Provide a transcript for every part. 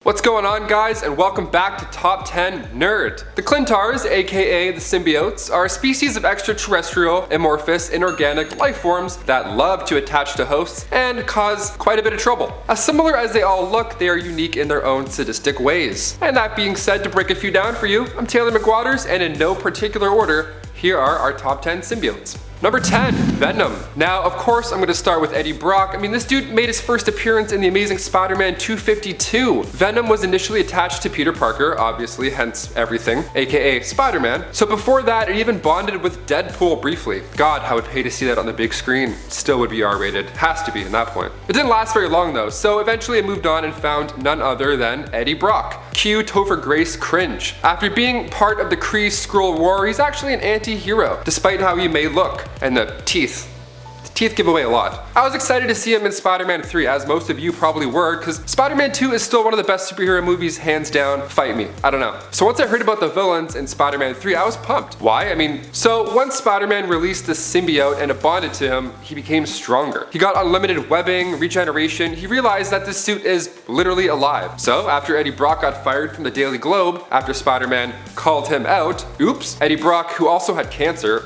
What's going on, guys, and welcome back to Top 10 Nerd. The klyntars, aka the symbiotes, are a species of extraterrestrial, amorphous, inorganic life forms that love to attach to hosts and cause quite a bit of trouble. As similar as they all look, they are unique in their own sadistic ways. And that being said, to break a few down for you, I'm Taylor McWatters, and in no particular order, here are our top 10 symbiotes. Number 10, Venom. Now, of course, I'm going to start with Eddie Brock. I mean, this dude made his first appearance in The Amazing Spider-Man 252. Venom was initially attached to Peter Parker, obviously, hence everything, aka Spider-Man. So before that, it even bonded with Deadpool briefly. God, I would pay to see that on the big screen. Still would be R-rated. Has to be at that point. It didn't last very long though, so eventually I moved on and found none other than Eddie Brock. Cue Topher Grace cringe. After being part of the Kree-Skrull War, he's actually an anti-hero, despite how he may look. And the teeth give away a lot. I was excited to see him in Spider-Man 3, as most of you probably were, because Spider-Man 2 is still one of the best superhero movies, hands down. Fight me. I don't know. So once I heard about the villains in Spider-Man 3, I was pumped. Why? I mean, so once Spider-Man released the symbiote and it bonded to him, he became stronger. He got unlimited webbing, regeneration. He realized that this suit is literally alive. So after Eddie Brock got fired from the Daily Globe, after Spider-Man called him out, Eddie Brock, who also had cancer,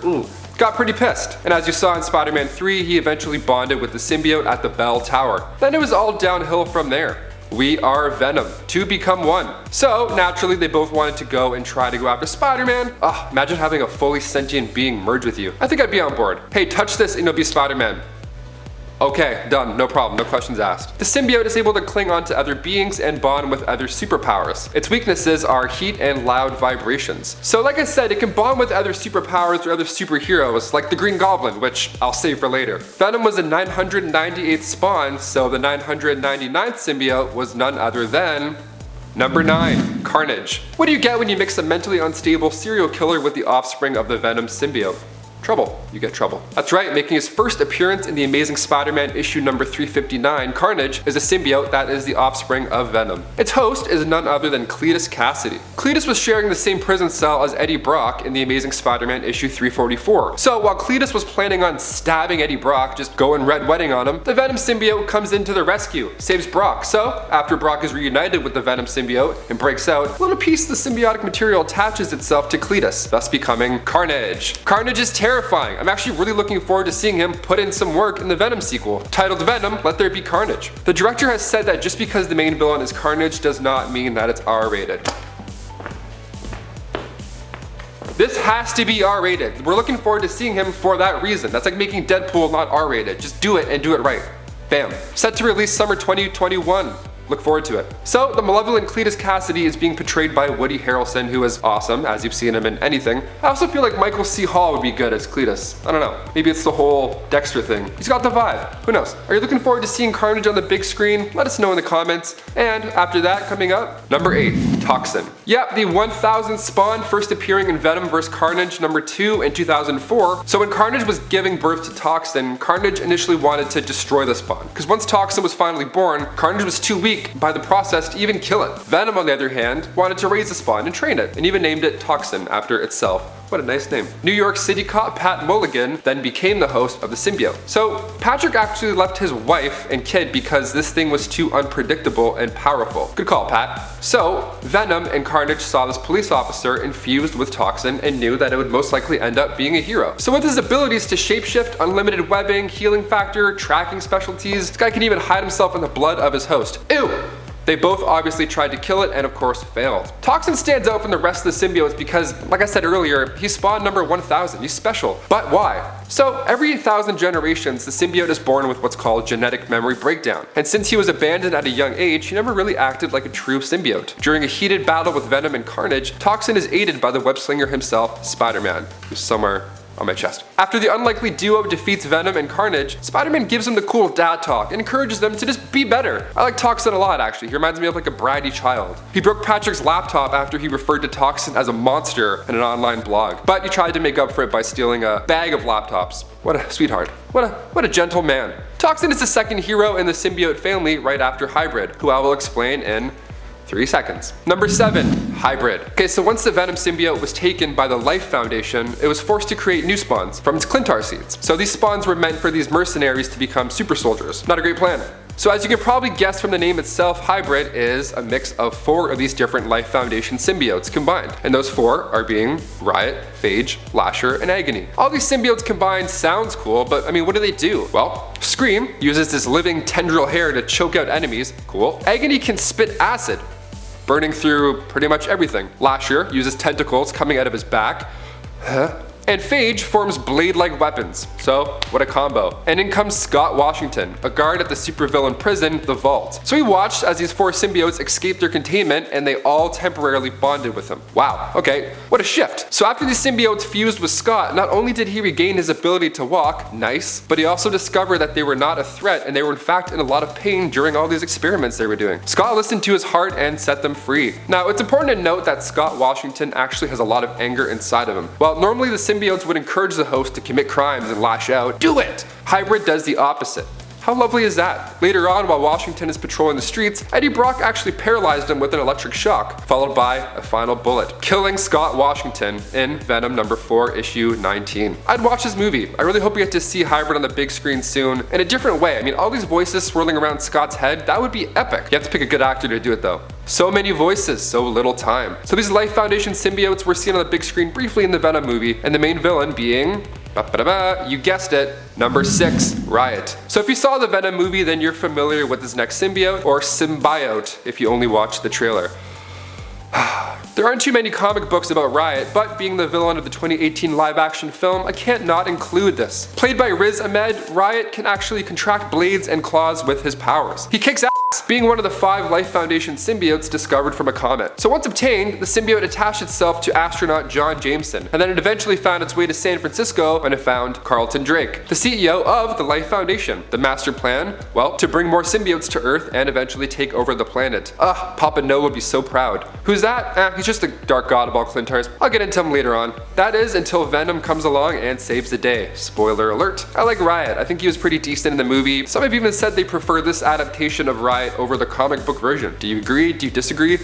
got pretty pissed. And as you saw in Spider-Man 3, he eventually bonded with the symbiote at the Bell Tower. Then it was all downhill from there. We are Venom, two become one. So naturally they both wanted to go and try to go after Spider-Man. Imagine having a fully sentient being merge with you. I think I'd be on board. Hey, touch this and you'll be Spider-Man. Okay, done, no problem, no questions asked. The symbiote is able to cling on to other beings and bond with other superpowers. Its weaknesses are heat and loud vibrations. So like I said, it can bond with other superpowers or other superheroes, like the Green Goblin, which I'll save for later. Venom was the 998th spawn, so the 999th symbiote was none other than Number 9, Carnage. What do you get when you mix a mentally unstable serial killer with the offspring of the Venom symbiote? Trouble. You get trouble. That's right, making his first appearance in The Amazing Spider-Man issue number 359, Carnage is a symbiote that is the offspring of Venom. Its host is none other than Cletus Cassidy. Cletus was sharing the same prison cell as Eddie Brock in The Amazing Spider-Man issue 344. So while Cletus was planning on stabbing Eddie Brock, just going red wedding on him, the Venom symbiote comes into the rescue, saves Brock. So after Brock is reunited with the Venom symbiote and breaks out, a little piece of the symbiotic material attaches itself to Cletus, thus becoming Carnage. Carnage is terrifying. I'm actually really looking forward to seeing him put in some work in the Venom sequel. Titled Venom, Let There Be Carnage. The director has said that just because the main villain is Carnage does not mean that it's R-rated. This has to be R-rated. We're looking forward to seeing him for that reason. That's like making Deadpool not R-rated. Just do it and do it right. Bam. Set to release summer 2021. Look forward to it. So, the malevolent Cletus Cassidy is being portrayed by Woody Harrelson, who is awesome, as you've seen him in anything. I also feel like Michael C. Hall would be good as Cletus. I don't know. Maybe it's the whole Dexter thing. He's got the vibe. Who knows? Are you looking forward to seeing Carnage on the big screen? Let us know in the comments. And after that, coming up, number 8, Toxin. Yep, the 1000th spawn, first appearing in Venom vs. Carnage number 2 in 2004. So when Carnage was giving birth to Toxin, Carnage initially wanted to destroy the spawn. Because once Toxin was finally born, Carnage was too weak by the process to even kill it. Venom, on the other hand, wanted to raise the spawn and train it, and even named it Toxin after itself. What a nice name. New York City cop Pat Mulligan then became the host of the symbiote. So Patrick actually left his wife and kid because this thing was too unpredictable and powerful. Good call, Pat. So Venom and Carnage saw this police officer infused with Toxin and knew that it would most likely end up being a hero. So with his abilities to shapeshift, unlimited webbing, healing factor, tracking specialties, this guy can even hide himself in the blood of his host. Ew! They both obviously tried to kill it and of course failed. Toxin stands out from the rest of the symbiotes because, like I said earlier, he's spawn number 1000. He's special. But why? So every 1000 generations, the symbiote is born with what's called genetic memory breakdown. And since he was abandoned at a young age, he never really acted like a true symbiote. During a heated battle with Venom and Carnage, Toxin is aided by the web slinger himself, Spider-Man, who's somewhere on my chest. After the unlikely duo defeats Venom and Carnage, Spider-Man gives him the cool dad talk and encourages them to just be better. I like Toxin a lot, actually. He reminds me of like a bratty child. He broke Patrick's laptop after he referred to Toxin as a monster in an online blog, but he tried to make up for it by stealing a bag of laptops. What a sweetheart. What a gentle man. Toxin is the second hero in the symbiote family right after Hybrid, who I will explain in 3 seconds. Number 7, Hybrid. Okay, so once the Venom symbiote was taken by the Life Foundation, it was forced to create new spawns from its klyntar seeds. So these spawns were meant for these mercenaries to become super soldiers. Not a great plan. So as you can probably guess from the name itself, hybrid is a mix of 4 of these different Life Foundation symbiotes combined. And those 4 are being Riot, Phage, Lasher, and Agony. All these symbiotes combined sounds cool, but I mean, what do? Well, Scream uses this living tendril hair to choke out enemies. Cool. Agony can spit acid, burning through pretty much everything. Lasher uses tentacles coming out of his back. And Phage forms blade-like weapons. So, what a combo. And in comes Scott Washington, a guard at the supervillain prison, the Vault. So we watched as these 4 symbiotes escaped their containment and they all temporarily bonded with him. Wow, okay, what a shift. So after these symbiotes fused with Scott, not only did he regain his ability to walk, nice, but he also discovered that they were not a threat and they were in fact in a lot of pain during all these experiments they were doing. Scott listened to his heart and set them free. Now, it's important to note that Scott Washington actually has a lot of anger inside of him. While normally the symbiotes would encourage the host to commit crimes and lash out, do it! Hybrid does the opposite. How lovely is that? Later on, while Washington is patrolling the streets, Eddie Brock actually paralyzed him with an electric shock, followed by a final bullet, killing Scott Washington in Venom number 4, issue 19. I'd watch this movie. I really hope we get to see Hybrid on the big screen soon, in a different way. I mean, all these voices swirling around Scott's head, that would be epic. You have to pick a good actor to do it though. So many voices, so little time. So these Life Foundation symbiotes were seen on the big screen briefly in the Venom movie, and the main villain being, you guessed it, number 6, Riot. So if you saw the Venom movie, then you're familiar with this next symbiote, or symbiote if you only watched the trailer. There aren't too many comic books about Riot, but being the villain of the 2018 live-action film, I can't not include this. Played by Riz Ahmed, Riot can actually contract blades and claws with his powers. He kicks ass, being one of the 5 Life Foundation symbiotes discovered from a comet. So once obtained, the symbiote attached itself to astronaut John Jameson, and then it eventually found its way to San Francisco when it found Carlton Drake, the CEO of the Life Foundation. The master plan? Well, to bring more symbiotes to Earth and eventually take over the planet. Papa No would be so proud. Who's that? He's just a dark god of all klyntars. I'll get into him later on. That is until Venom comes along and saves the day. Spoiler alert. I like Riot. I think he was pretty decent in the movie. Some have even said they prefer this adaptation of Riot over the comic book version. Do you agree? Do you disagree?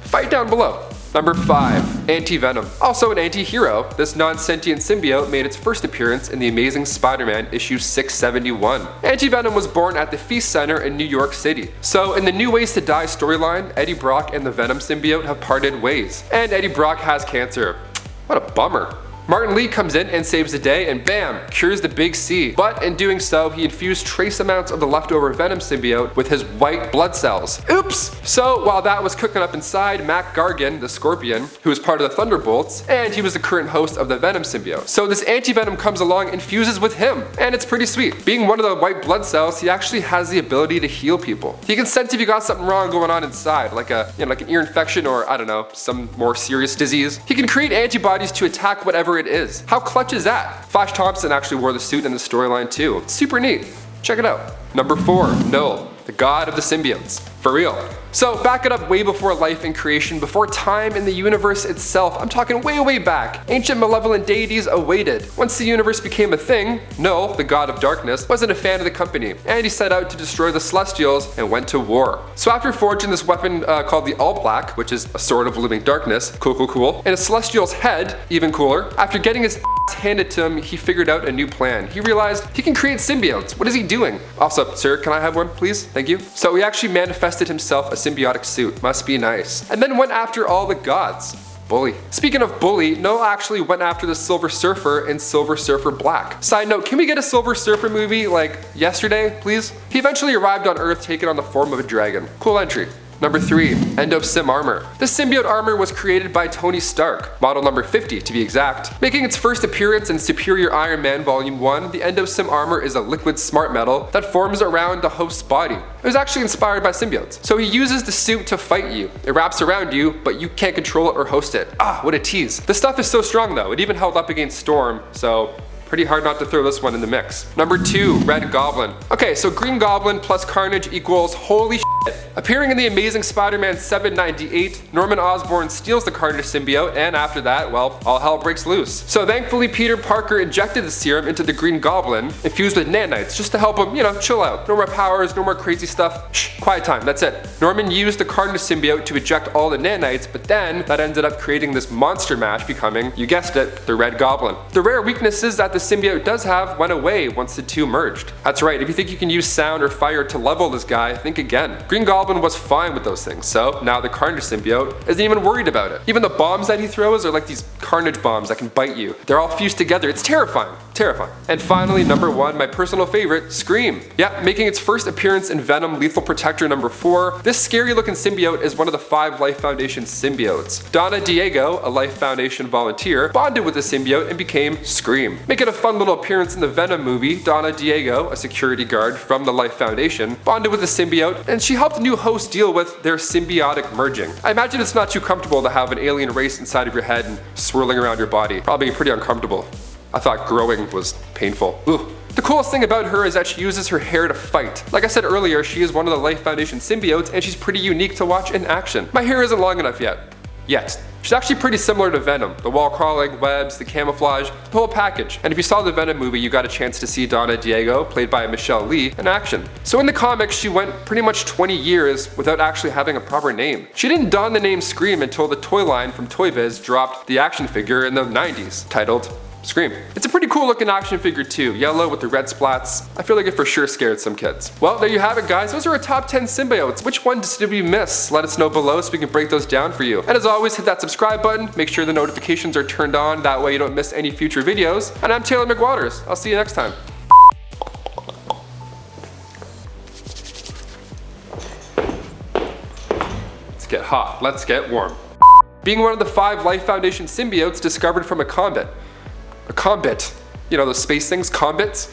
Fight down below. Number 5, Anti-Venom. Also an anti-hero, this non-sentient symbiote made its first appearance in The Amazing Spider-Man issue 671. Anti-Venom was born at the Feast Center in New York City. So in the New Ways to Die storyline, Eddie Brock and the Venom symbiote have parted ways. And Eddie Brock has cancer. What a bummer. Martin Lee comes in and saves the day and bam, cures the big C. But in doing so, he infused trace amounts of the leftover Venom symbiote with his white blood cells. Oops! So while that was cooking up inside, Mac Gargan, the Scorpion, who was part of the Thunderbolts, and he was the current host of the Venom symbiote. So this Anti-Venom comes along and fuses with him, and it's pretty sweet. Being one of the white blood cells, he actually has the ability to heal people. He can sense if you got something wrong going on inside, like like an ear infection or I don't know, some more serious disease. He can create antibodies to attack whatever it is. How clutch is that? Flash Thompson actually wore the suit in the storyline too. It's super neat. Check it out. Number 4, Knull, the god of the symbiotes. For real. So back it up way before life and creation, before time in the universe itself. I'm talking way back. Ancient malevolent deities awaited. Once the universe became a thing, Knull, the god of darkness, wasn't a fan of the company, and he set out to destroy the Celestials and went to war. So after forging this weapon called the All Black, which is a sword of living darkness, cool, and a Celestial's head, even cooler, after getting his handed to him, he figured out a new plan. He realized he can create symbiotes. What is he doing? Also, sir, can I have one, please? Thank you. So he actually manifested himself a symbiotic suit. Must be nice. And then went after all the gods. Bully. Speaking of bully, Knull actually went after the Silver Surfer in Silver Surfer Black. Side note, can we get a Silver Surfer movie like yesterday, please? He eventually arrived on Earth taking on the form of a dragon. Cool entry. Number 3, Endo-Sim armor. This symbiote armor was created by Tony Stark, model number 50 to be exact. Making its first appearance in Superior Iron Man Volume 1, the Endo-Sim armor is a liquid smart metal that forms around the host's body. It was actually inspired by symbiotes. So he uses the suit to fight you. It wraps around you, but you can't control it or host it. What a tease. The stuff is so strong though, it even held up against Storm, so pretty hard not to throw this one in the mix. Number 2, Red Goblin. Okay, so Green Goblin plus Carnage equals holy shit. Appearing in the Amazing Spider-Man 798, Norman Osborn steals the Carnage symbiote, and after that, well, all hell breaks loose. So thankfully, Peter Parker injected the serum into the Green Goblin, infused with nanites, just to help him, chill out. No more powers, no more crazy stuff. Shh, quiet time, that's it. Norman used the Carnage symbiote to eject all the nanites, but then that ended up creating this monster mash, becoming, you guessed it, the Red Goblin. The rare weaknesses that the symbiote does have went away once the two merged. That's right, if you think you can use sound or fire to level this guy, think again. Green Goblin was fine with those things, so now the Carnage symbiote isn't even worried about it. Even the bombs that he throws are like these Carnage bombs that can bite you. They're all fused together. It's terrifying. Terrifying. And finally, number 1, my personal favorite, Scream. Yeah, making its first appearance in Venom Lethal Protector number 4, this scary looking symbiote is one of the 5 Life Foundation symbiotes. Donna Diego, a Life Foundation volunteer, bonded with the symbiote and became Scream. Making a fun little appearance in the Venom movie, Donna Diego, a security guard from the Life Foundation, bonded with the symbiote, and she helped new hosts deal with their symbiotic merging. I imagine it's not too comfortable to have an alien race inside of your head and swirling around your body. Probably pretty uncomfortable. I thought growing was painful. Ooh. The coolest thing about her is that she uses her hair to fight. Like I said earlier, she is one of the Life Foundation symbiotes and she's pretty unique to watch in action. My hair isn't long enough yet. She's actually pretty similar to Venom. The wall crawling, webs, the camouflage, the whole package. And if you saw the Venom movie, you got a chance to see Donna Diego, played by Michelle Lee, in action. So in the comics, she went pretty much 20 years without actually having a proper name. She didn't don the name Scream until the toy line from Toy Biz dropped the action figure in the 90s, titled Scream. It's a pretty cool looking action figure too, yellow with the red splats. I feel like it for sure scared some kids. Well, there you have it guys, those are our top 10 symbiotes. Which ones did we miss? Let us know below so we can break those down for you. And as always, hit that subscribe button, make sure the notifications are turned on, that way you don't miss any future videos. And I'm Taylor McWatters, I'll see you next time. Let's get hot, let's get warm. Being one of the 5 Life Foundation symbiotes discovered from a comet. A combat. You know those space things, combats?